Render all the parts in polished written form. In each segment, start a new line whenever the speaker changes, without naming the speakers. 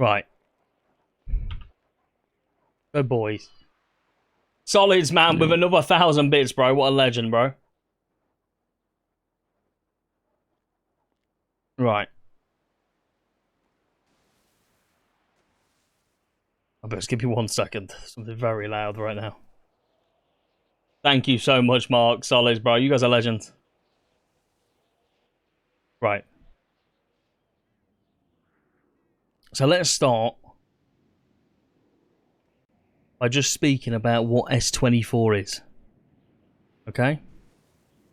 Right. Good boys. Solids, man, with another 1,000 bits, bro. What a legend, bro. Right. I better give you 1 second. Something very loud right now. Thank you so much, Mark. Solids, bro. You guys are legends. Right. So let's start by just speaking about what S24 is. Okay?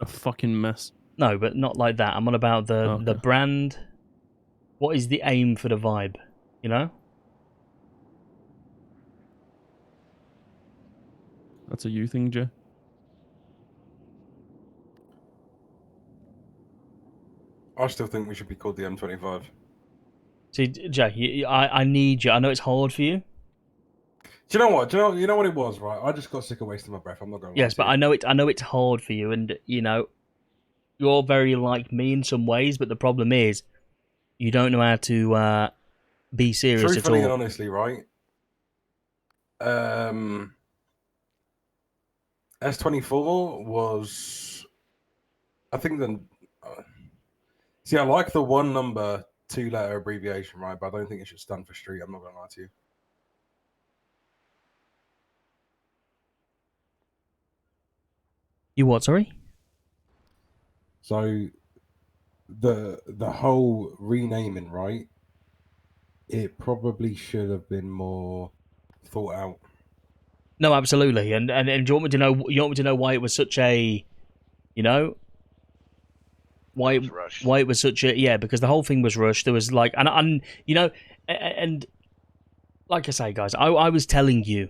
A fucking mess.
No, but not like that. I'm on about the brand. What is the aim for the vibe? You know?
That's a you thing, Joe.
I still think we should be called the M25.
See, Jay, I need you. I know it's hard for you.
Do you know what? You know what it was, right? I just got sick of wasting my breath. I'm not going to lie.
Yes, but I know it's hard for you, and you know, you're very like me in some ways. But the problem is, you don't know how to be serious at all.
Truthfully and honestly, right? S24 was, I think the. See, I like the 1 number 2-letter abbreviation, right? But I don't think it should stand for street. I'm not going to lie to you.
You what? Sorry.
So, the whole renaming, right? It probably should have been more thought out.
No, absolutely. And do you want me to know? You want me to know why it was such a, you know, why it was such a because the whole thing was rushed. There was like and you know and like I say, guys, I was telling you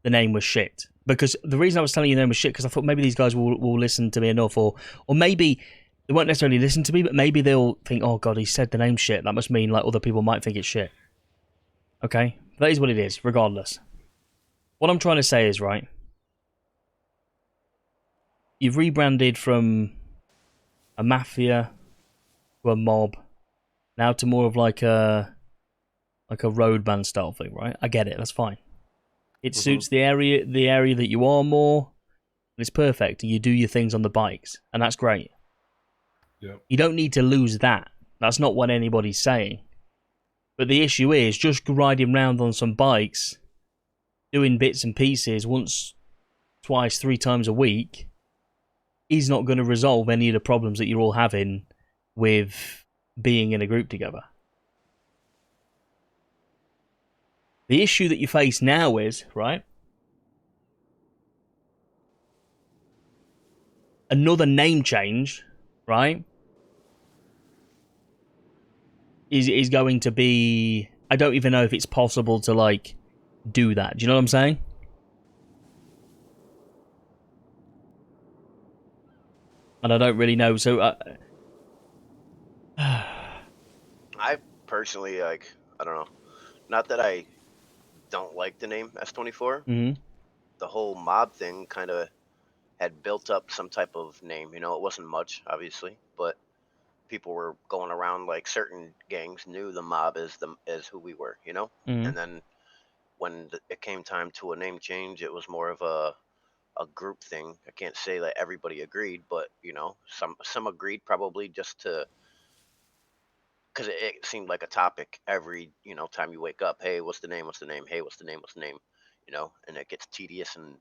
the name was shit because the reason I was telling you the name was shit because I thought maybe these guys will listen to me enough or maybe they won't necessarily listen to me, but maybe they'll think, oh god, he said the name shit. That must mean like other people might think it's shit. Okay, that is what it is, regardless. What I'm trying to say is, right, you've rebranded from a mafia to a mob, now to more of like a road band style thing, right? I get it, that's fine. It suits the area that you are more, and it's perfect. You do your things on the bikes, and that's great.
Yeah.
You don't need to lose that. That's not what anybody's saying. But the issue is just riding around on some bikes, doing bits and pieces once, twice, 3 times a week is not going to resolve any of the problems that you're all having with being in a group together. The issue that you face now is, right, another name change, right, is going to be... I don't even know if it's possible to, like, do that. Do you know what I'm saying? And I don't really know, so...
I personally, like, I don't know. Not that I don't like the name S24.
Mm-hmm.
The whole mob thing kind of had built up some type of name. You know, it wasn't much, obviously, but people were going around, like, certain gangs knew the mob as who we were, you know?
Mm-hmm.
And then when it came time to a name change, it was more of a group thing. I can't say that everybody agreed, but, you know, some agreed probably just to... Because it seemed like a topic every, you know, time you wake up. Hey, what's the name? What's the name? Hey, what's the name? What's the name? You know, and it gets tedious and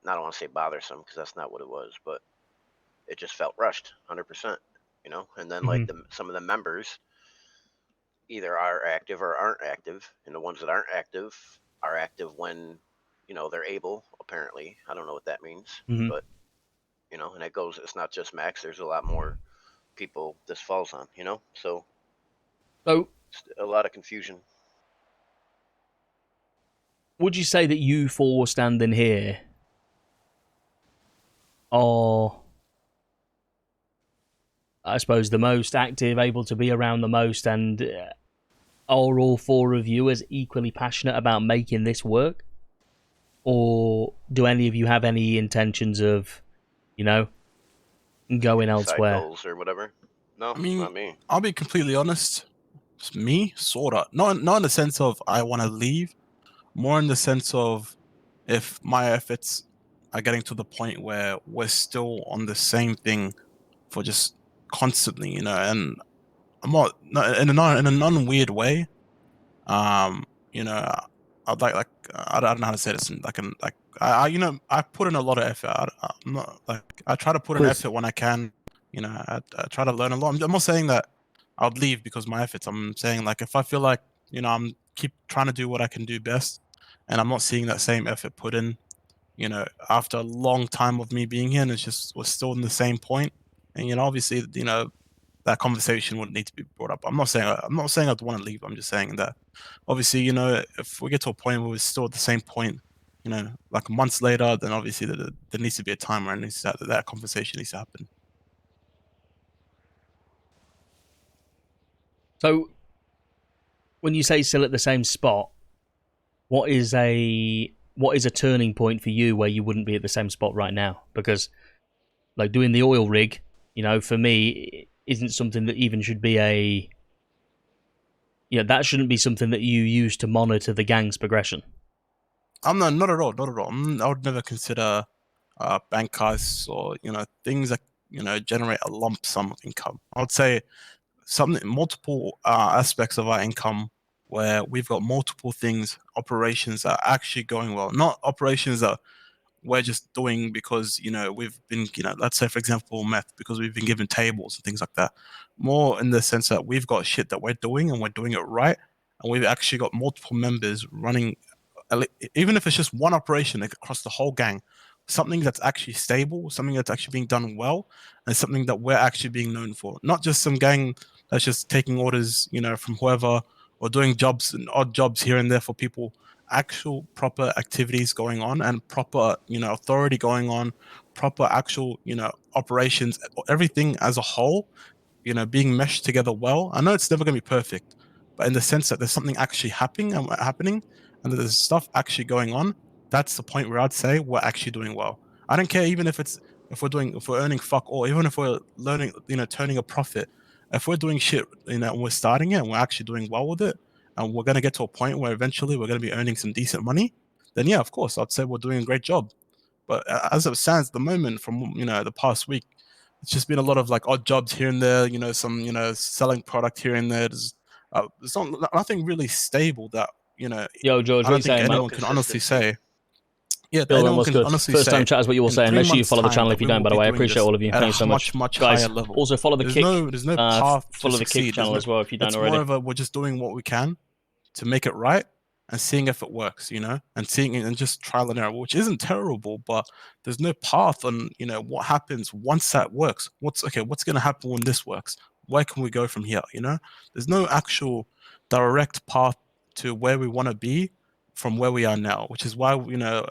I don't want to say bothersome because that's not what it was, but it just felt rushed, 100%. You know, and then like some of the members either are active or aren't active, and the ones that aren't active are active when, you know, they're able. Apparently, I don't know what that means, but you know, and it goes. It's not just Max. There's a lot more people this falls on. You know, so. A lot of confusion.
Would you say that you four standing here are, I suppose, the most active, able to be around the most, and are all 4 of you as equally passionate about making this work? Or do any of you have any intentions of, you know, going elsewhere?
Side goals or whatever? No,
I mean,
not me.
I'll be completely honest. me, sorta. Not in the sense of I want to leave, more in the sense of if my efforts are getting to the point where we're still on the same thing for just constantly, you know, and I'm not in a non-weird way. You know, I'd like I don't know how to say this. I you know, I put in a lot of effort. I'm not like I try to put in effort when I can. You know, I try to learn a lot. I'm not saying that I'd leave because of my efforts. I'm saying like if I feel like, you know, I'm keep trying to do what I can do best, and I'm not seeing that same effort put in, you know, after a long time of me being here, and it's just we're still in the same point. And you know, obviously, you know, that conversation would need to be brought up. I'm not saying I'd want to leave. I'm just saying that obviously, you know, if we get to a point where we're still at the same point, you know, like months later, then obviously there needs to be a time where that conversation needs to happen.
So, when you say still at the same spot, what is a turning point for you where you wouldn't be at the same spot right now? Because, like, doing the oil rig, you know, for me, isn't something that even should be a... Yeah, that shouldn't be something that you use to monitor the gang's progression.
I'm not at all. I would never consider bank heists or, you know, things that, you know, generate a lump sum of income. I would say multiple aspects of our income where we've got multiple things, operations that are actually going well, not operations that we're just doing because, you know, we've been, you know, let's say for example meth, because we've been given tables and things like that. More in the sense that we've got shit that we're doing and we're doing it right, and we've actually got multiple members running, even if it's just one operation like across the whole gang, something that's actually stable, something that's actually being done well, and something that we're actually being known for. Not just some gang that's just taking orders, you know, from whoever, or doing jobs and odd jobs here and there for people. Actual proper activities going on, and proper, you know, authority going on, proper actual, you know, operations, everything as a whole, you know, being meshed together well. I know it's never going to be perfect, but in the sense that there's something actually happening, and that there's stuff actually going on, that's the point where I'd say we're actually doing well. I don't care even if we're earning fuck all, even if we're learning, you know, turning a profit. If we're doing shit, you know, and we're starting it and we're actually doing well with it, and we're going to get to a point where eventually we're going to be earning some decent money, then yeah, of course, I'd say we're doing a great job. But as it stands at the moment, from, you know, the past week, it's just been a lot of like odd jobs here and there, you know, some, you know, selling product here and there. There's nothing really stable that, you know,
Yo, George,
I
what
don't
you
think
saying,
anyone
mate?
can honestly
Consistency.
say. Yeah,
Bill,
anyone
what's
can
good?
honestly
First
say
time chat is what you will
in
say.
3
Make sure you
months'
follow the
time
channel
that
if you
we
don't,
will
by the
be
way. I
doing
appreciate
this
all of you.
at
Thank you so
a
much.
much
Guys,
higher level.
also follow the
There's
kick.
no path
Follow
to
the kick
succeed.
channel as well if you don't
It's
already.
more of a we're just doing what we can to make it right, and seeing if it works, you know, and seeing it and just trial and error, which isn't terrible, but there's no path on, you know, what happens once that works. What's going to happen when this works? Where can we go from here? You know, there's no actual direct path to where we want to be from where we are now, which is why, you know,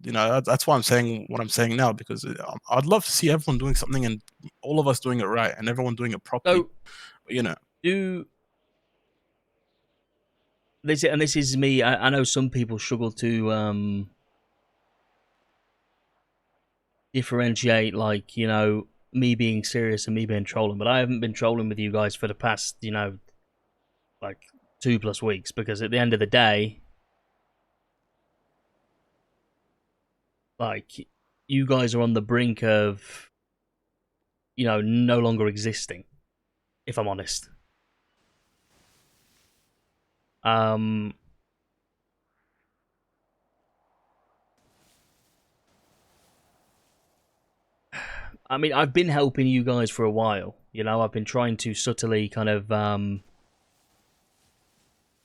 you know, that's why I'm saying what I'm saying now, because I'd love to see everyone doing something and all of us doing it right and everyone doing it properly.
So,
but, you know,
this is me. I know some people struggle to differentiate, like, you know, me being serious and me being trolling, but I haven't been trolling with you guys for the past, you know, like 2+ weeks, because at the end of the day, like, you guys are on the brink of, you know, no longer existing, if I'm honest. I mean, I've been helping you guys for a while. You know, I've been trying to subtly kind of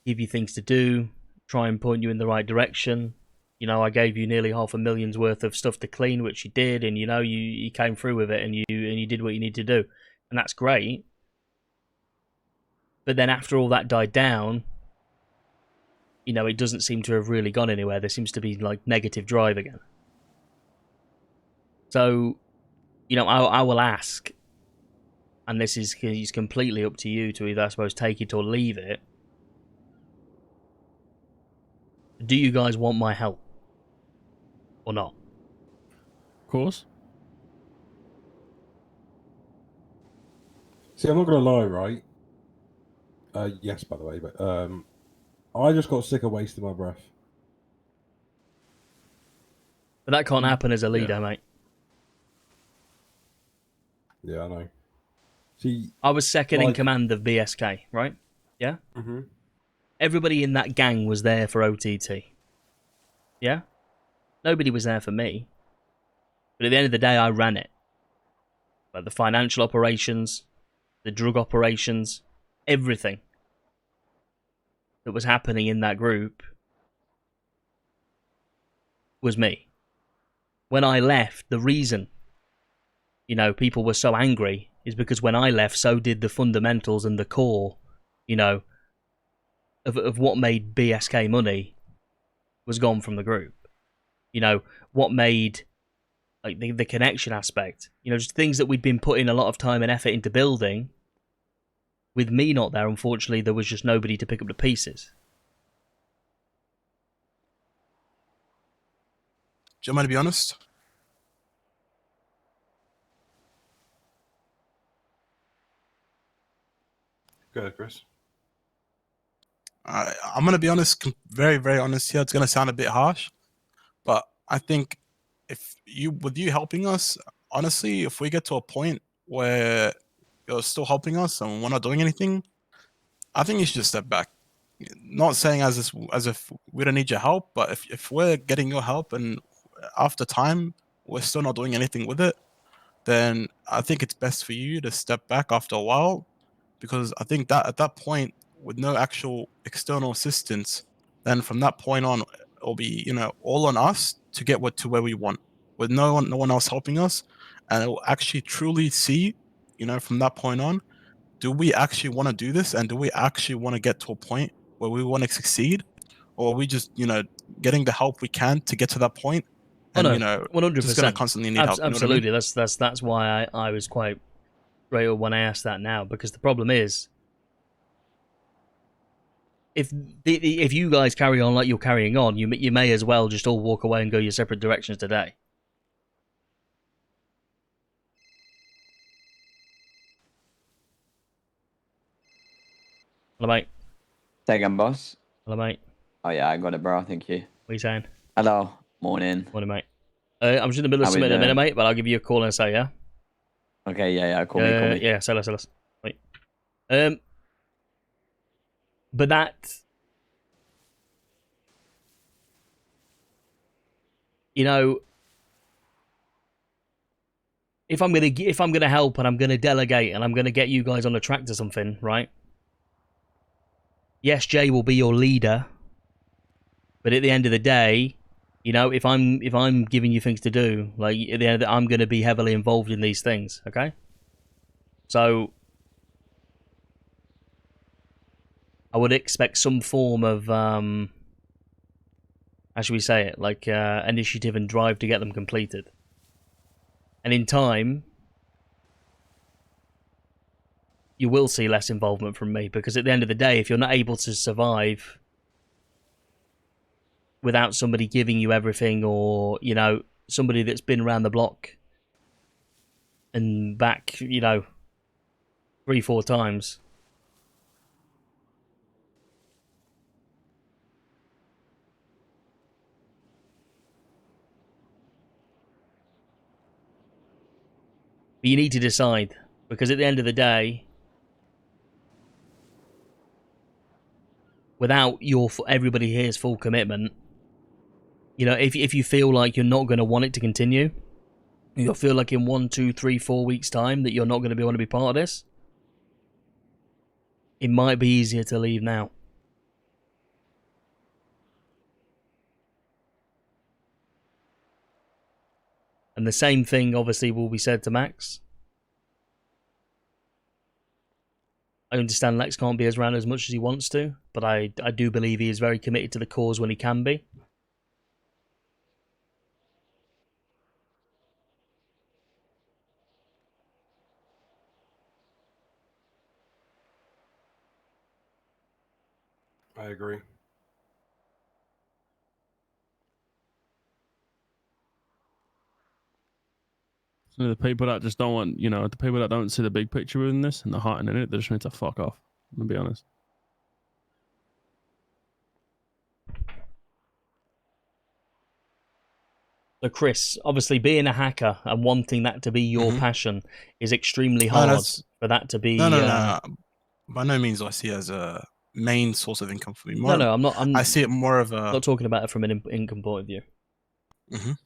give you things to do, try and point you in the right direction. You know, I gave you nearly $500,000 worth of stuff to clean, which you did, and, you know, you came through with it, and you did what you need to do, and that's great. But then after all that died down, you know, it doesn't seem to have really gone anywhere. There seems to be like negative drive again. So, you know, I will ask, and this is completely up to you to either, I suppose, take it or leave it. Do you guys want my help or not?
Of course.
See, I'm not gonna lie, right? Yes, by the way, but I just got sick of wasting my breath.
But that can't happen as a leader, mate.
Yeah, I know. See,
I was second in command of BSK, right? Yeah?
Mm-hmm.
Everybody in that gang was there for OTT. Yeah? Nobody was there for me. But at the end of the day, I ran it. Like the financial operations, the drug operations, everything that was happening in that group was me. When I left, the reason, you know, people were so angry is because when I left, so did the fundamentals and the core, you know, of what made BSK money was gone from the group. You know, what made like the connection aspect, you know, just things that we'd been putting a lot of time and effort into building. With me not there, unfortunately, there was just nobody to pick up the pieces.
Do you want me to be honest?
Go ahead, Chris.
I'm going to be honest, very, very honest here. It's going to sound a bit harsh, but I think with you helping us, honestly, if we get to a point where you're still helping us and we're not doing anything, I think you should just step back. Not saying as if we don't need your help, but if we're getting your help and after time we're still not doing anything with it, then I think it's best for you to step back after a while, because I think that at that point, with no actual external assistance, then from that point on, it'll be, you know, all on us to get to where we want, with no one else helping us, and it will actually truly see, you know, from that point on, do we actually want to do this, and do we actually want to get to a point where we want to succeed, or are we just, you know, getting the help we can to get to that point, and you know,
100%.
just gonna constantly need help. You know what I mean?
Absolutely, that's why I was quite real when I asked that now, because the problem is, if you guys carry on like you're carrying on, you may as well just all walk away and go your separate directions today. Hello, mate.
Second, boss.
Hello, mate.
Oh yeah, I got it, bro. Thank you.
What are you saying?
Hello. Morning.
Morning, mate. I'm just in the middle of
How we
something in a minute,
doing?
mate, but I'll give you a call and say, yeah?
Okay, yeah. Call me.
Yeah, sell us. Wait. But that, you know, if I'm gonna help and I'm gonna delegate and I'm gonna get you guys on the track to something, right? Yes, Jay will be your leader, but at the end of the day, you know, if I'm giving you things to do, like at the end of the, I'm gonna be heavily involved in these things, okay? So I would expect some form of how should we say it, like initiative and drive to get them completed. And in time, you will see less involvement from me, because at the end of the day, if you're not able to survive without somebody giving you everything, or, you know, somebody that's been around the block and back, you know, 3-4 times, but you need to decide, because at the end of the day, without everybody here's full commitment, you know, if you feel like you're not going to want it to continue, you'll feel like in 1, 2, 3, 4 weeks time that you're not going to want to be part of this, it might be easier to leave now. And the same thing obviously will be said to Max. I understand Lex can't be around as much as he wants to, but I do believe he is very committed to the cause when he can be.
I agree.
So the people that just don't want, you know, the people that don't see the big picture within this and the heart in it, they just need to fuck off. I'm gonna be honest.
So, Chris, obviously being a hacker and wanting that to be your
Mhm.
passion is extremely
No,
hard
that's-
for that to be.
No. By no means do I see it as a main source of income for me. More,
No, I'm not. I'm
I see it more of a.
not talking about it from an income point of view.
Mhm.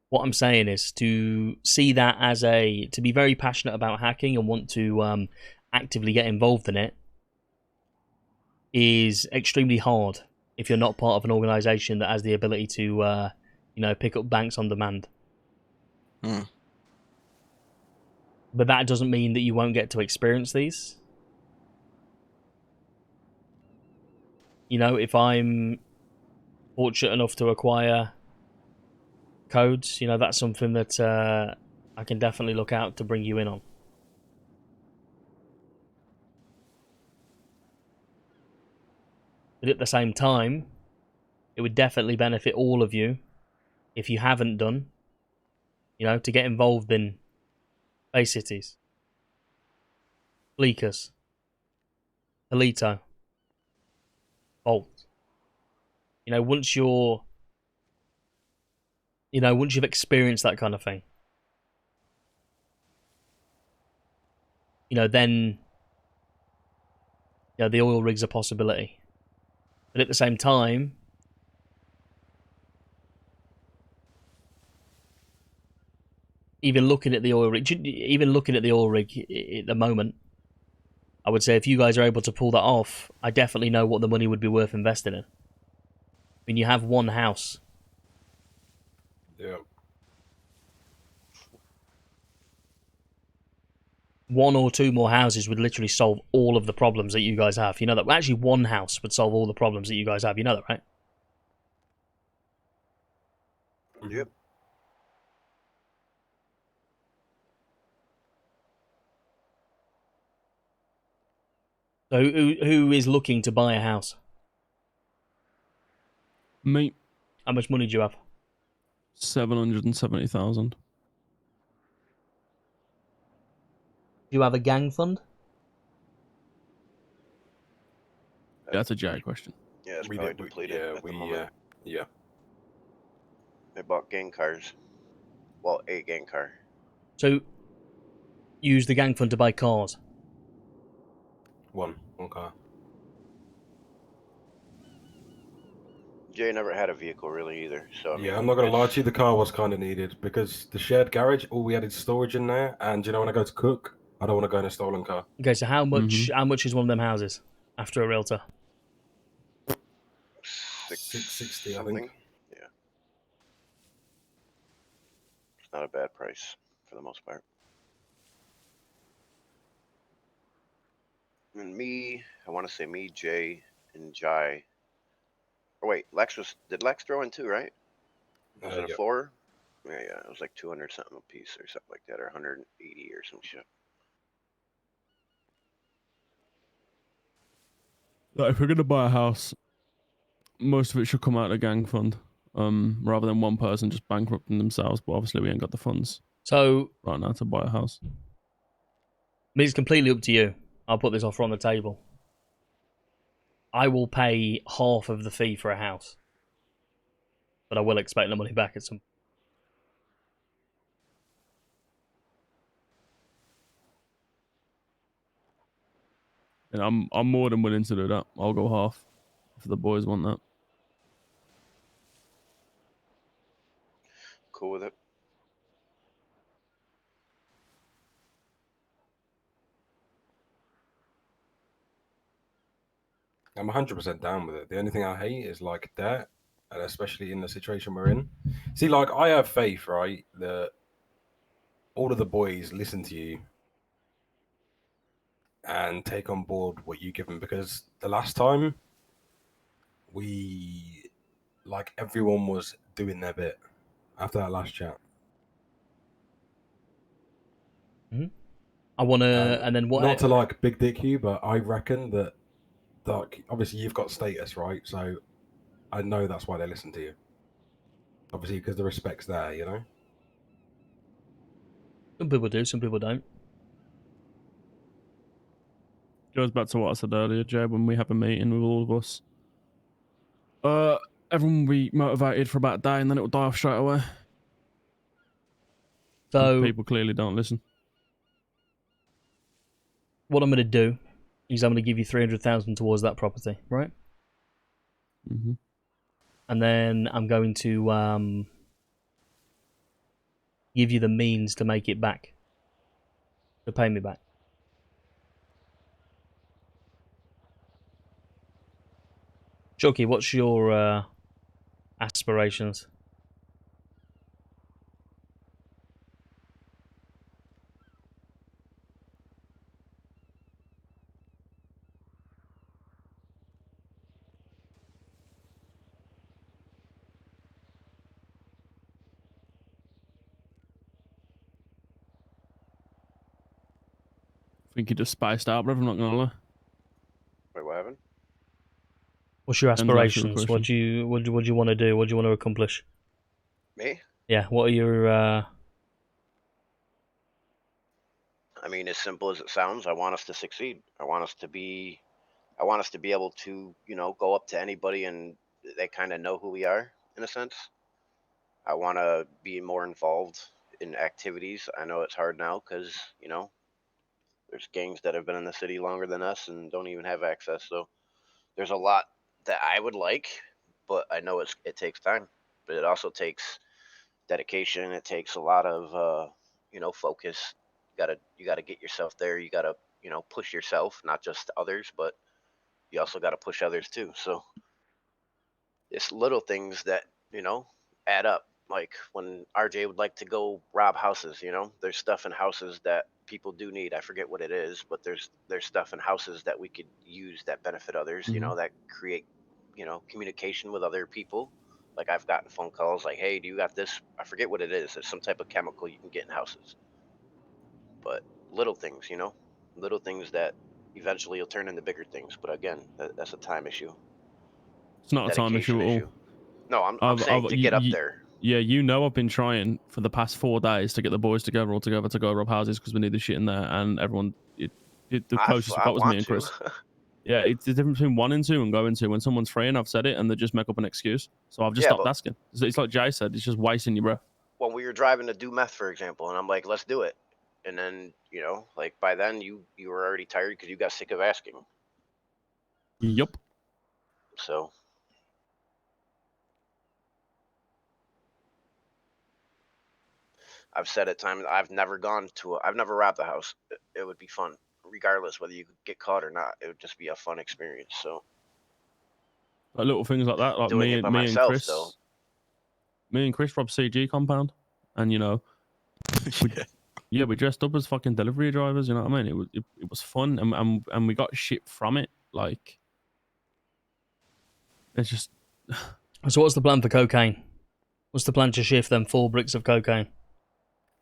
What I'm saying is to see that as to be very passionate about hacking and want to actively get involved in it is extremely hard if you're not part of an organization that has the ability to, pick up banks on demand.
Mm.
But that doesn't mean that you won't get to experience these. You know, if I'm fortunate enough to acquire codes, that's something that I can definitely look out to bring you in on. But at the same time, it would definitely benefit all of you if you haven't done, to get involved in Bay Cities, Leakers, Alito, Bolt. Once you've experienced that kind of thing, then the oil rig's a possibility. But at the same time, even looking at the oil rig at the moment, I would say if you guys are able to pull that off, I definitely know what the money would be worth investing in. I mean, you have one house.
Yeah.
One or two more houses would literally solve all of the problems that you guys have. You know that? Well, actually, one house would solve all the problems that you guys have. You know that, right?
Yep.
So who is looking to buy a house?
Me,
How much money do you have?
770,000.
Do you have a gang fund?
Yeah, that's a Jay question.
Yeah, it's
We
probably
did.
depleted at the moment.
Yeah.
They bought gang cars. Well, a gang car.
So use the gang fund to buy cars.
One car.
Jay never had a vehicle really either, so I mean,
Yeah, I'm not gonna lie
it's-
to you. The car was kind of needed because the shared garage, all we had is storage in there, and when I go to cook, I don't want to go in a stolen car.
Okay, so how much is one of them houses after a realtor?
660, I
something.
think.
Yeah, it's not a bad price for the most part. And I want to say me, Jay, and Jai. Or wait, did Lex throw in too, right? Was it a
Yeah.
4? Yeah, it was like 200 something a piece or something like that, or 180 or some shit.
Like, if we're gonna buy a house, most of it should come out of the gang fund, rather than one person just bankrupting themselves. But obviously, we ain't got the funds
So
right now to buy a house.
I mean, it's completely up to you. I'll put this offer on the table. I will pay half of the fee for a house, but I will expect the money back at some.
And I'm more than willing to do that. I'll go half if the boys want that.
Cool with it.
I'm 100% down with it. The only thing I hate is like debt, and especially in the situation we're in. See, like I have faith, right, that all of the boys listen to you and take on board what you give them, because the last time everyone was doing their bit after that last chat.
I want to, and then what?
Not to like big dick you, but I reckon that like obviously you've got status, right? So I know that's why they listen to you. Obviously, because the respect's there, you know.
Some people do, some people don't.
Goes back to what I said earlier, Jeb, when we have a meeting with all of us. everyone will be motivated for about a day and then it will die off straight away.
So
People clearly don't listen.
what I'm going to do is I'm going to give you 300,000 towards that property, right?
Mm-hmm.
And then I'm going to give you the means to make it back, to pay me back. Chuckie, what's your aspirations?
I think you just spiced out, brother. I'm not gonna lie.
Wait, what happened?
What's your
Denzel, that's your
aspirations? What do you want to do? What do you want to accomplish?
Me?
Yeah, what are your
I mean, as simple as it sounds, I want us to succeed. I want us to be able to, you know, go up to anybody and they kind of know who we are in a sense. I want to be more involved in activities. I know it's hard now because, you know, there's gangs that have been in the city longer than us and don't even have access. So there's a lot that I would like, but I know it takes time. But it also takes dedication. It takes a lot of you know, focus. You gotta get yourself there. You gotta, you know, push yourself, not just others, but you also gotta push others too. So it's little things that, you know, add up. Like when RJ would like to go rob houses, you know, there's stuff in houses that people do need. I forget what it is, but there's stuff in houses that we could use that benefit others, you know, that create, you know, communication with other people. Like I've gotten phone calls like, hey, do you got this? I forget what it is. It's some type of chemical you can get in houses. But little things, you know, little things that eventually will turn into bigger things. But again, that's a time issue.
It's not a time issue at all.
No, I'm saying to get up there.
Yeah, you know, I've been trying for the past 4 days to get the boys together all together to go rob houses because we need the shit in there, and everyone, the closest we got was me and Chris. Yeah, it's the difference between wanting to and going to. When someone's free and I've said it and they just make up an excuse. So I've just stopped asking. It's like Jay said, it's just wasting your breath.
When we were driving to do meth, for example, and I'm like, let's do it. And then, you know, like by then you were already tired because you got sick of asking.
Yup.
So. I've said at times, I've never robbed a house. It would be fun, regardless whether you get caught or not. It would just be a fun experience. So,
like little things like that, like me and Chris. Though. Me and Chris robbed CG compound, and you know, we dressed up as fucking delivery drivers. You know what I mean? It was fun, and we got shit from it. Like, it's just.
So what's the plan for cocaine? What's the plan to shift them 4 bricks of cocaine?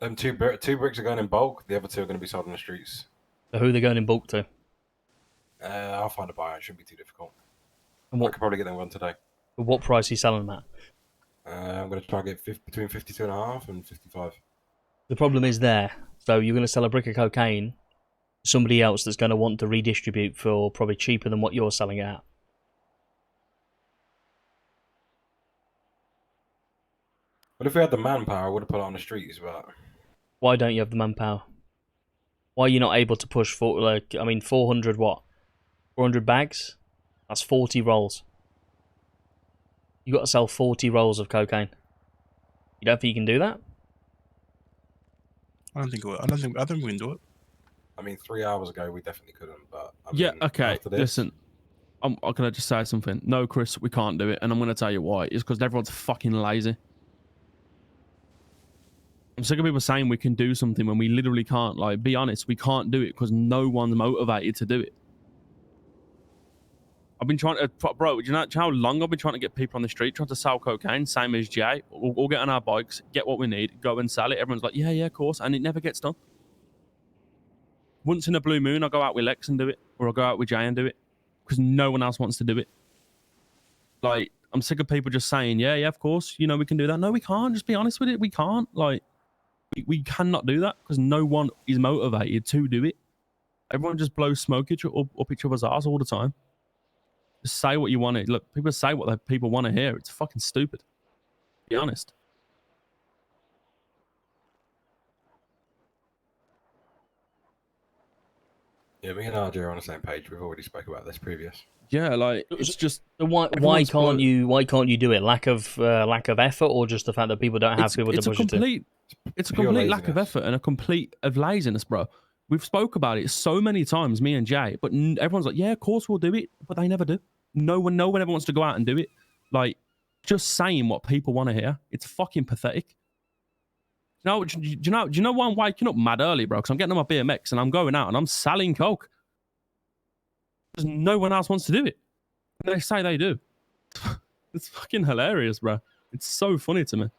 Them two bricks are going in bulk. The other 2 are going to be sold on the streets.
So who are they going in bulk to?
I'll find a buyer. It shouldn't be too difficult.
And
I could probably get them one today.
But what price are you selling them at?
I'm going to try and get between 52.5 and 55.
The problem is there. So you're going to sell a brick of cocaine to somebody else that's going to want to redistribute for probably cheaper than what you're selling it at.
But if we had the manpower, I would have put it on the streets, but...
Why don't you have the manpower? Why are you not able to push 400 what? 400 bags? That's 40 rolls. You got to sell 40 rolls of cocaine. You don't think you can do that?
I don't think we can do it.
I mean, 3 hours ago we definitely couldn't, but
okay. Listen, can I just say something? No, Chris, we can't do it, and I'm going to tell you why. It's because everyone's fucking lazy. I'm sick of people saying we can do something when we literally can't. Like, be honest, we can't do it because no one's motivated to do it. I've been trying to, bro, do you know how long I've been trying to get people on the street trying to sell cocaine, same as Jay? We'll get on our bikes, get what we need, go and sell it. Everyone's like, yeah, of course, and it never gets done. Once in a blue moon, I'll go out with Lex and do it, or I'll go out with Jay and do it, because no one else wants to do it. Like, I'm sick of people just saying, yeah, of course, you know, we can do that. No, we can't. Just be honest with it. We can't. Like, we cannot do that because no one is motivated to do it. Everyone just blows smoke up each other's ass all the time. Just say what you want to. Look, people say what people want to hear. It's fucking stupid. Be honest.
Yeah, me and RJ are on the same page. We've already spoke about this previous.
Yeah, like it's just
why can't you do it? Lack of effort, or just the fact that people don't have people to push it to?
It's a complete lack of effort and a complete of laziness, bro. We've spoke about it so many times, me and Jay, but everyone's like, yeah, of course we'll do it, but they never do. No one ever wants to go out and do it. Like, just saying what people want to hear. It's fucking pathetic. Do you know why I'm waking up mad early, bro? Because I'm getting on my BMX and I'm going out and I'm selling coke. Because no one else wants to do it. And they say they do. It's fucking hilarious, bro. It's so funny to me.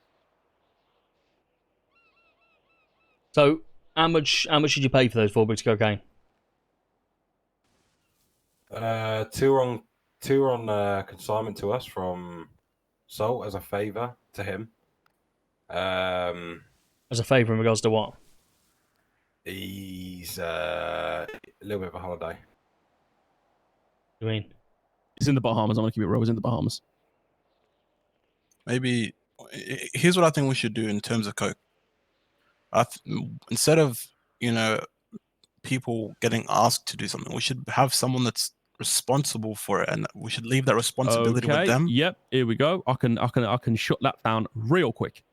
So, how much did you pay for those 4 bricks of cocaine?
Two were on consignment to us from Salt as a favour to him.
As a favour in regards to what?
He's a little bit of a holiday.
What do you mean?
He's in the Bahamas. I'm gonna keep it real. He's in the Bahamas.
Maybe here's what I think we should do in terms of coke. Instead of people getting asked to do something, we should have someone that's responsible for it, and we should leave that responsibility with them.
Yep. Here we go. I can shut that down real quick.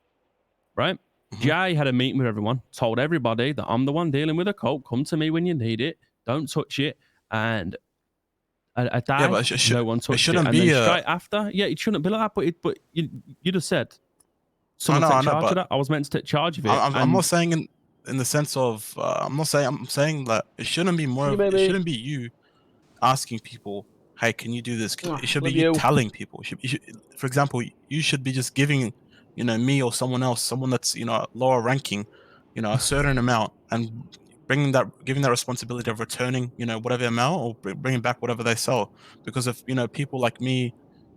Right. Mm-hmm. Jay had a meeting with everyone. Told everybody that I'm the one dealing with the coke. Come to me when you need it. Don't touch it. And a day, no one touched it. And then straight after, yeah, it shouldn't be like that. But you just said someone take charge of that. I was meant to take charge of it.
I'm not saying in the sense of I'm saying that it shouldn't be it shouldn't be you asking people, hey, can you do this? It should be you telling people. For example, you should be just giving me or someone else, someone that's lower ranking, a certain amount, and giving that responsibility of returning whatever amount, or bringing back whatever they sell. Because if people like me,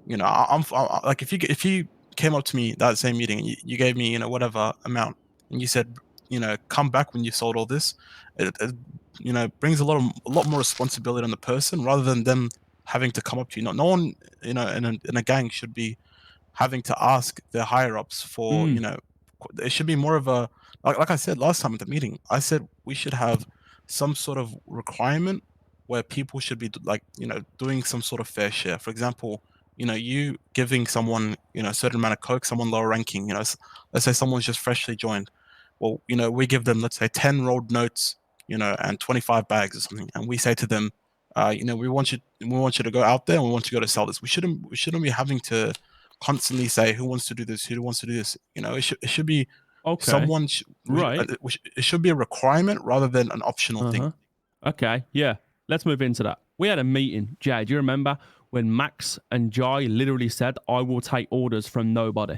I'm like, if you came up to me that same meeting and you gave me whatever amount, and you said come back when you sold all this, it brings a lot more responsibility on the person, rather than them having to come up to you. No one in a gang should be having to ask their higher ups for it should be more of a, like I said last time at the meeting, I said we should have some sort of requirement where people should be doing some sort of fair share. For example, you giving someone a certain amount of coke, someone lower ranking, let's say someone's just freshly joined. Well, we give them, let's say, 10 rolled notes, and 25 bags or something, and we say to them, we want you to go out there and we want you to go to sell this. We shouldn't be having to constantly say who wants to do this, who wants to do this. It should be someone right. It should be a requirement rather than an optional thing.
Okay, yeah. Let's move into that. We had a meeting, Jay. Do you remember when Max and Jai literally said, "I will take orders from nobody"?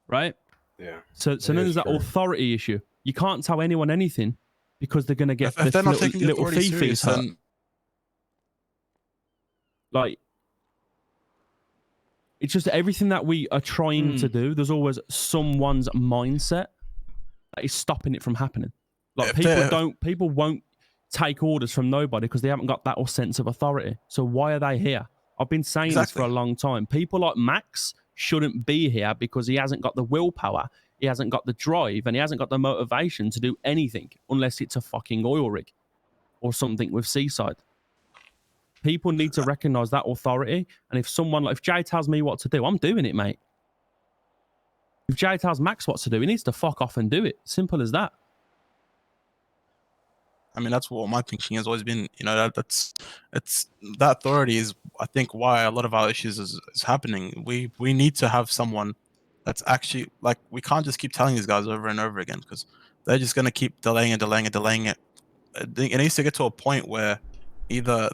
Right.
Yeah.
So then there's that authority issue. You can't tell anyone anything because they're going to get
if they're not taking the
little
authority serious,
hurt. Like, it's just everything that we are trying to do. There's always someone's mindset that is stopping it from happening. Like, people won't take orders from nobody because they haven't got that sense of authority. So why are they here? I've been saying this for a long time. People like Max shouldn't be here because he hasn't got the willpower, he hasn't got the drive, and he hasn't got the motivation to do anything unless it's a fucking oil rig or something with Seaside. People need to recognize that authority. And if Jay tells me what to do, I'm doing it, mate. If Jay tells Max what to do, he needs to fuck off and do it. Simple as that.
I mean, that's what my thinking has always been. That authority is, I think, why a lot of our issues is happening. We need to have someone that's actually, like, we can't just keep telling these guys over and over again, because they're just going to keep delaying it. It needs to get to a point where either,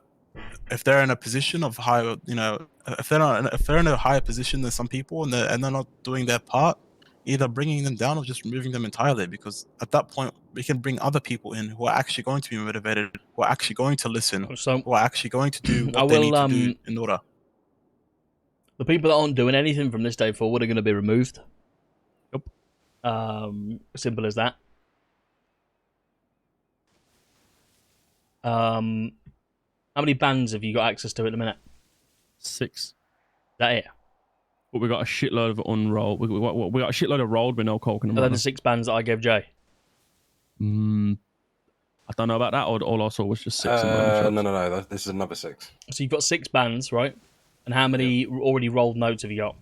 if they're in a position of higher, if they're in a higher position than some people and they're not doing their part, either bringing them down or just removing them entirely. Because at that point, we can bring other people in who are actually going to be motivated, who are actually going to listen, who are actually going to do what they need to do in order.
The people that aren't doing anything from this day forward are going to be removed.
Yep.
Simple as that. How many bands have you got access to at the minute?
6.
Is that it?
But we got a shitload of unrolled. We got a shitload of rolled with no coke in them.
Are
Right
they the 6 bands that I gave Jay?
I don't know about that. All I saw was just 6.
No. This is another 6.
So you've got 6 bands, right? And how many already rolled notes have you got?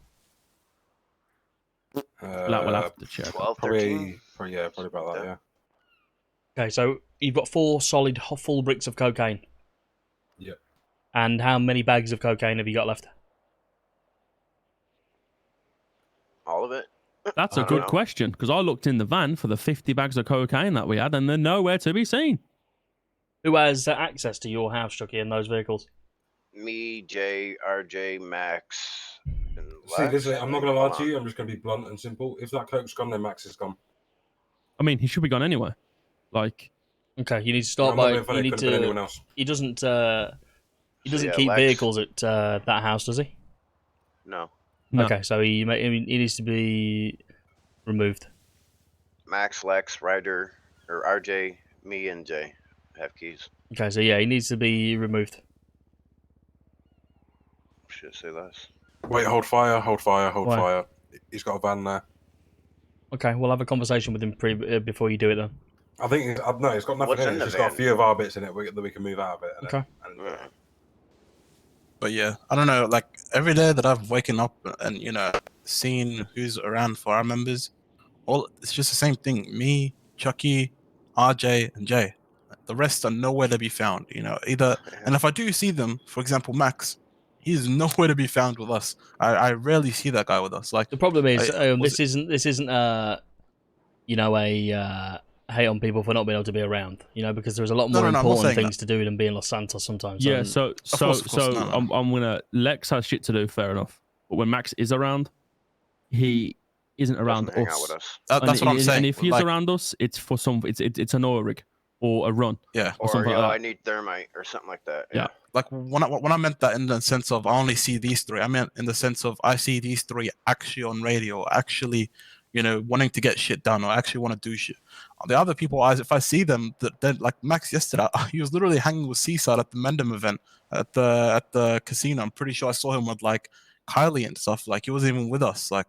That will have to check.
12,
Probably
13.
probably about that. Yeah.
Okay, so you've got 4 solid full bricks of cocaine.
Yep.
And how many bags of cocaine have you got left?
All of it.
That's a good question, because I looked in the van for the 50 bags of cocaine that we had, and they're nowhere to be seen.
Who has access to your house, Chuckie, in those vehicles?
Me, Jay, RJ, Max, and
See,
Lex.
listen, I'm not going to lie to you. I'm just going to be blunt and simple. If that coke's gone, then Max is gone.
I mean, he should be gone anyway. Like,
okay, you need to start
I'm not
by.
being funny,
You
it
need
could have been anyone
to.
else.
He doesn't. He doesn't
yeah,
keep
Lex.
vehicles at that house, does he?
No.
No.
Okay, so he needs to be removed.
Max, Lex, Ryder, or RJ, me, and Jay have keys.
Okay, so yeah, he needs to be removed.
Should I say less?
Wait, hold fire.
Why?
Fire. He's got a van there.
Okay, we'll have a conversation with him before you do it then.
I think no, it's got nothing
What's
in
in
it.
the
It's just got a
van?
few of our bits in it that we can move out of it.
Okay.
But yeah, I don't know. Like every day that I've waken up and seen who's around for our members, it's just the same thing. Me, Chuckie, RJ, and Jay. The rest are nowhere to be found. Either. And if I do see them, for example, Max, he's nowhere to be found with us. I rarely see that guy with us. Like
The problem is,
was
this isn't a hate on people for not being able to be around. Because there's a lot more
No, I'm not
important
saying
things to do than being Los Santos sometimes.
yeah.
And
So
course, no.
I'm gonna. Lex has shit to do. Fair enough. But when Max is around, he isn't around
Doesn't hang out
us.
with us.
That's what I'm saying.
And if he's
Like,
around us, it's for some. It's an oil rig or a run.
yeah.
Or
Or
something
yo,
like
I
that.
need thermite or something like that.
Yeah.
Like when I meant that in the sense of I only see these 3, I meant in the sense of I see these 3 actually on radio, actually, wanting to get shit done or actually want to do shit. The other people, if I see them, then like Max yesterday, he was literally hanging with Seaside at the Mandem event at the casino. I'm pretty sure I saw him with like Kylie and stuff. Like he wasn't even with us. Like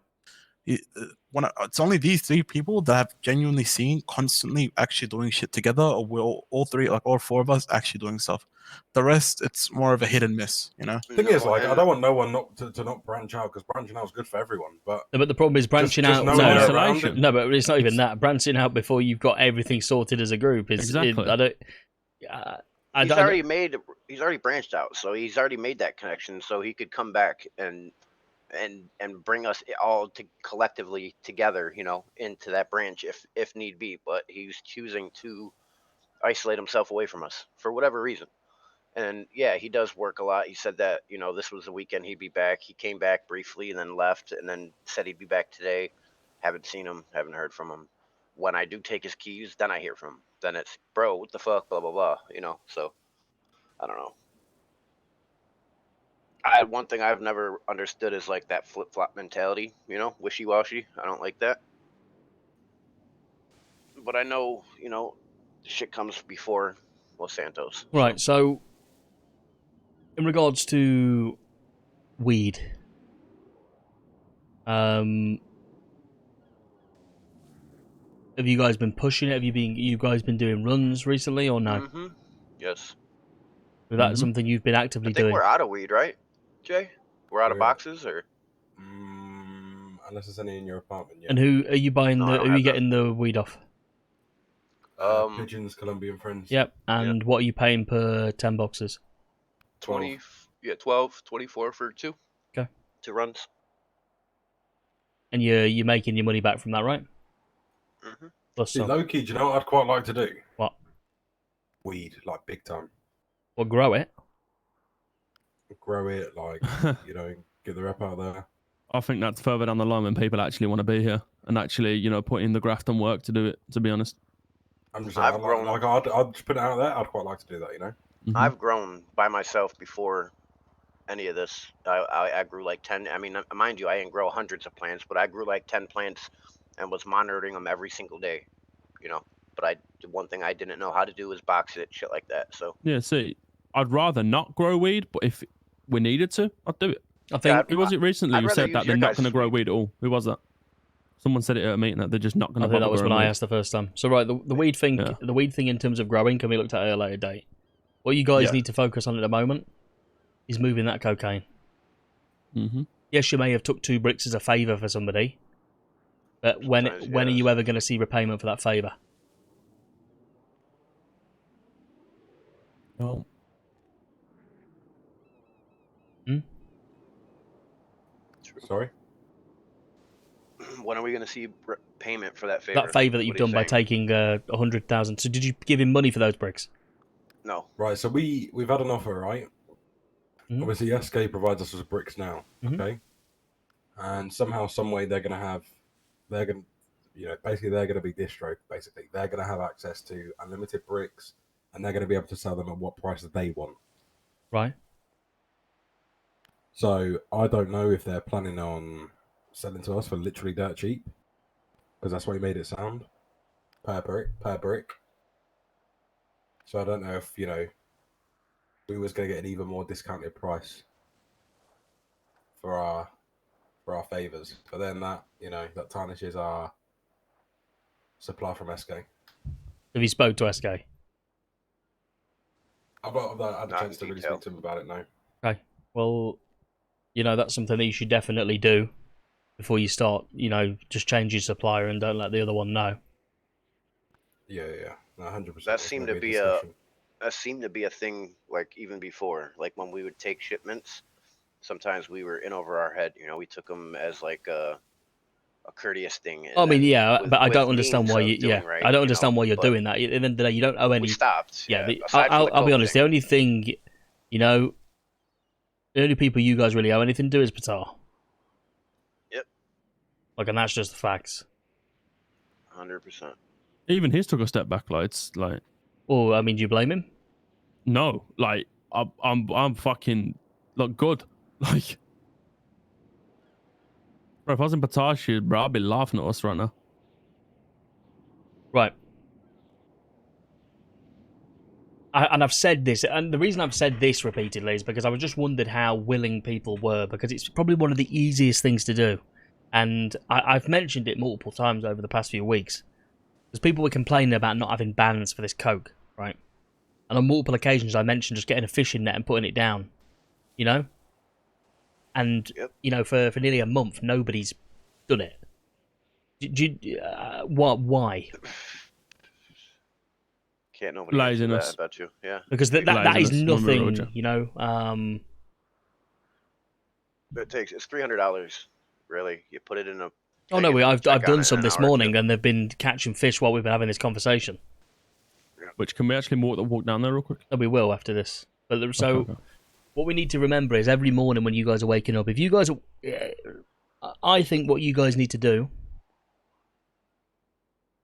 it's only these 3 people that I've genuinely seen constantly actually doing shit together, or we're all 3, like all 4 of us, actually doing stuff. The rest, it's more of a hit and miss.
Thing is, like, I don't want no one not to not branch out, because branching out is good for everyone. But
the problem is branching
just
out.
knowing they're around
isolation.
it.
No, but it's not even that. Branching out before you've got everything sorted as a group is.
Exactly.
He's already branched out, so he's already made that connection, so he could come back and bring us all collectively together, into that branch if need be. But he's choosing to isolate himself away from us for whatever reason. And yeah, he does work a lot. He said that this was the weekend he'd be back. He came back briefly and then left, and then said he'd be back today. Haven't seen him, haven't heard from him. When I do take his keys, then I hear from him. Then it's, bro, what the fuck, blah blah blah. So I don't know. One thing I've never understood is like that flip-flop mentality, wishy-washy. I don't like that. But I know, shit comes before Los Santos.
Right, so in regards to weed, have you guys been pushing it? Have you guys been doing runs recently or no?
Mm-hmm. Yes.
Is that something you've been actively
I think
doing?
we're out of weed, right, Jay? We're out of boxes, or?
Unless there's any in your apartment, yeah.
And who are you buying?
No, I don't
Who are
have
you getting the weed off?
Pigeons, Colombian friends.
Yep. And what are you paying per 10 boxes?
12, 24 for 2.
Okay.
2 runs.
And you're making your money back from that, right?
Mm-hmm.
Plus
See,
some.
low-key, do you know what I'd quite like to do?
What?
Weed, like big time.
Or grow it?
Grow it, like, get the rep out there.
I think that's further down the line when people actually want to be here and actually, put in the graft and work to do it, to be honest.
I'm just saying, I'd just put it out there. I'd quite like to do that,
Mm-hmm.
I've grown by myself before any of this. I grew like 10. I mean, mind you, I didn't grow hundreds of plants, but I grew like 10 plants and was monitoring them every single day, But one thing I didn't know how to do was box it, shit like that. So
Yeah, see, I'd rather not grow weed, but if we needed to, I'd do it.
I think
Who was it recently
I'd
who
rather
said
use
that
your
they're not
guys'
going to grow
weed.
weed at all? Who was that? Someone said it at a meeting that they're just not going
I
to
think
bother
that was when
growing
I
weed.
asked the first time. So right, the weed thing,
Yeah.
the weed thing in terms of growing can be looked at a later date. What you guys
Yeah.
need to focus on at the moment is moving that cocaine.
Mm-hmm.
Yes, you may have took 2 bricks as a favour for somebody, but when
Sometimes,
are
yes.
you ever going to see repayment for that favour?
Oh.
Sorry.
When are we going to see payment for that favor?
That favour that you've
What are you
done by
saying?
taking 100,000. So did you give him money for those bricks?
No.
Right. So we've had an offer, right?
Mhm.
Obviously, SK provides us with bricks now.
Mhm.
Okay. And somehow, some way, they're going to, basically, they're going to be distro. Basically, they're going to have access to unlimited bricks, and they're going to be able to sell them at what price they want.
Right.
So I don't know if they're planning on selling to us for literally dirt cheap, because that's what he made it sound, per brick. So I don't know if we was going to get an even more discounted price for our favors, but then that tarnishes our supply from SK.
Have you spoke to SK?
I've not had a
Not
chance
in
to really
detail.
speak to him about it now.
Okay. Well, that's something that you should definitely do before you start, just change your supplier and don't let the other one know.
Yeah, 100%.
That seemed to be a thing, like even before, like when we would take shipments. Sometimes we were in over our head. We took them as like a courteous thing. And
I mean,
then
yeah,
with-
but I
with
don't understand
means
why
of
you.
doing
Yeah,
right,
I don't understand why you're
but
doing that. At the end of the day, you don't owe any.
We stopped.
Yeah,
aside from the
I'll be
coke
honest.
thing.
The only thing, the only people you guys really owe anything to is Patar.
Yep.
Like, and that's just the facts.
100%.
Even his took a step back. Like it's like
Well, I mean, do you blame him?
no, like I'm fucking look good. Like, bro, if I was in Patar shit, bro, I'd be laughing at us right now.
Right. And I've said this, and the reason I've said this repeatedly is because I was just wondered how willing people were, because it's probably one of the easiest things to do. And I've mentioned it multiple times over the past few weeks. Because people were complaining about not having bans for this coke, right? And on multiple occasions I mentioned just getting a fishing net and putting it down, And,
Yep.
For nearly a month, nobody's done it. Why?
Can't nobody answer that,
Laziness.
I bet you. Yeah.
Because that is
Laziness, when we wrote
nothing,
you.
It's $300, really. You put it in a.
Oh no,
thing and
I've
check on
done
it
some
in an
this
hour or
morning,
two.
and they've been catching fish while we've been having this conversation.
Which can we actually walk down there real quick?
And we will after this. But so,
Okay.
what we need to remember is every morning when you guys are waking up, if you guys, I think what you guys need to do,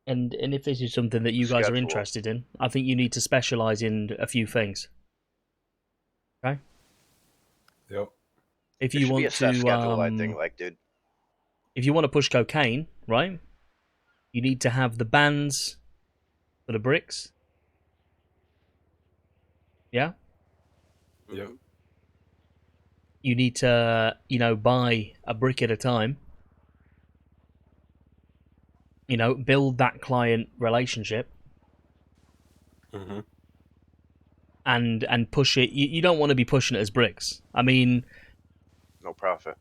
and if this is something that you guys are
Schedule.
interested in, I think you need to specialize in a few things. Okay.
Yep.
If
There
you
should be
want
a set
to,
schedule, I think. Like, dude,
if you want to push cocaine, right? You need to have the bands for the bricks. Yeah.
Yep.
You need to, buy a brick at a time. Build that client relationship.
Mm-hmm.
And push it. You don't want to be pushing it as bricks. I mean,
no profit.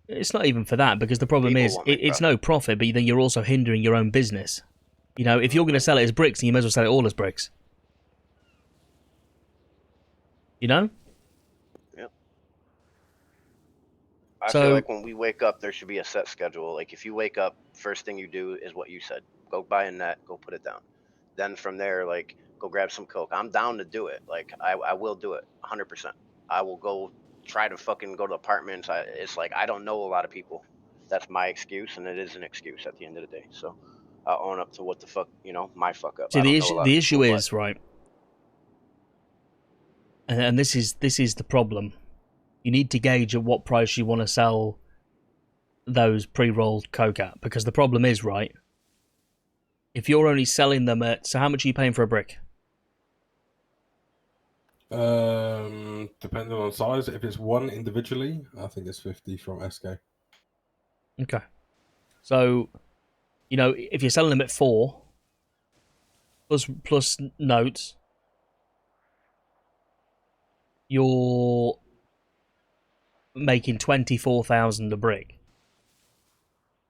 it's not even for that, because the problem
People
is
won't make
it's
profit.
no profit, but then you're also hindering your own business. If you're going to sell it as bricks, then you may as well sell it all as bricks.
Yep. I
So-
feel like when we wake up, there should be a set schedule. Like, if you wake up, first thing you do is what you said. Go buy a net, go put it down. Then from there, like, go grab some coke. I'm down to do it. Like, I will do it 100%. I will go try to fucking go to apartments. It's like, I don't know a lot of people. That's my excuse, and it is an excuse at the end of the day. So I'll own up to what the fuck, my fuck up.
See,
I don't
the
know a
issue
lot
the
of
issue
people,
is, right, and this is the problem. You need to gauge at what price you want to sell those pre-rolled coke at, because the problem is, right, if you're only selling them at, so how much are you paying for a brick?
Depending on size. If it's one individually, I think it's 50 from SK.
Okay. So, you know, if you're selling them at 4 plus notes, you're making 24,000 a brick.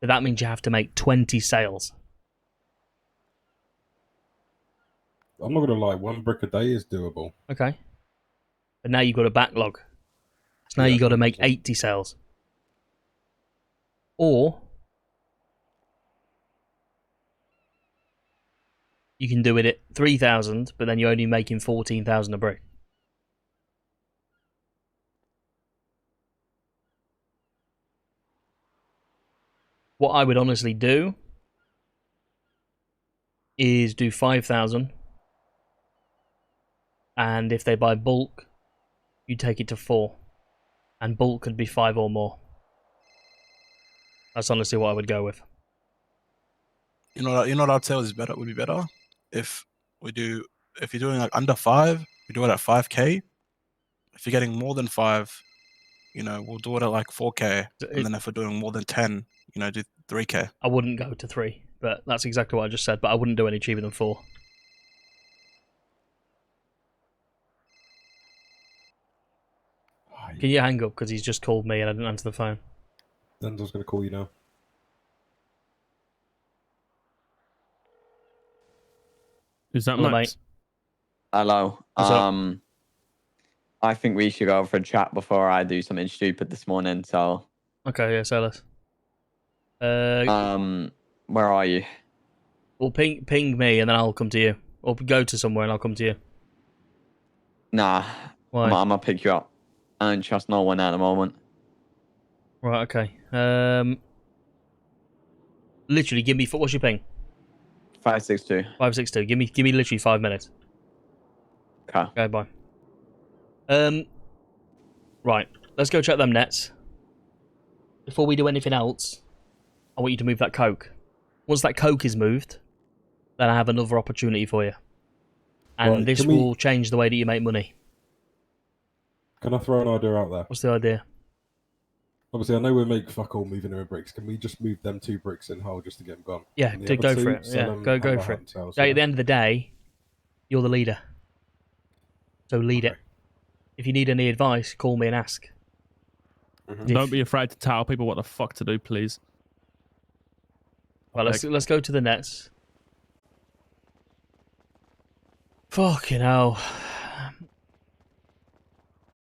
So that means you have to make 20 sales.
I'm not gonna lie, 1 brick a day is doable.
Okay. But now you've got a backlog. So now
Yeah,
you've got to make
100%.
80 sales. Or you can do it at 3,000, but then you're only making 14,000 a brick. What I would honestly do is do 5,000, and if they buy bulk, you take it to 4, and bulk could be 5 or more. That's honestly what I would go with.
You know what I'd say would be better if you're doing like under 5, we do it at 5k. If you're getting more than 5, you know, we'll do it at like 4k, and then if we're doing more than 10, you know, do 3k.
I wouldn't go to 3, but that's exactly what I just said. But I wouldn't do any cheaper than 4. Can you hang up because he's just called me and I didn't answer the phone?
Denzel's gonna call you now.
Is that
Hello,
Max?
mate.
Hello.
What's up?
I think we should go for a chat before I do something stupid this morning. So.
Okay, yeah, so let's.
Where are you?
Well, ping me and then I'll come to you, or go to somewhere and I'll come to you.
Nah.
Why?
I'm gonna pick you up. I don't trust no one at the moment.
Right. Okay. Literally, give me. What's your ping?
562.
562. Give me literally 5 minutes.
Okay.
Okay. Bye. Right. Let's go check them nets. Before we do anything else, I want you to move that coke. Once that coke is moved, then I have another opportunity for you, and
Right,
this will change the way that you make money.
Can I throw an idea out there?
What's the idea?
Obviously, I know we make fuck all moving them in bricks. Can we just move them 2 bricks in whole just to get them gone?
Yeah,
And the
go
other
for
2,
it.
sell
Yeah,
them
go
hand
for
by
it.
hand sales,
At
yeah?
the end of the day, you're the leader. So lead it.
Okay.
If you need any advice, call me and ask.
Don't be afraid to tell people what the fuck to do, please.
Well, let's go to the nets. Fucking hell.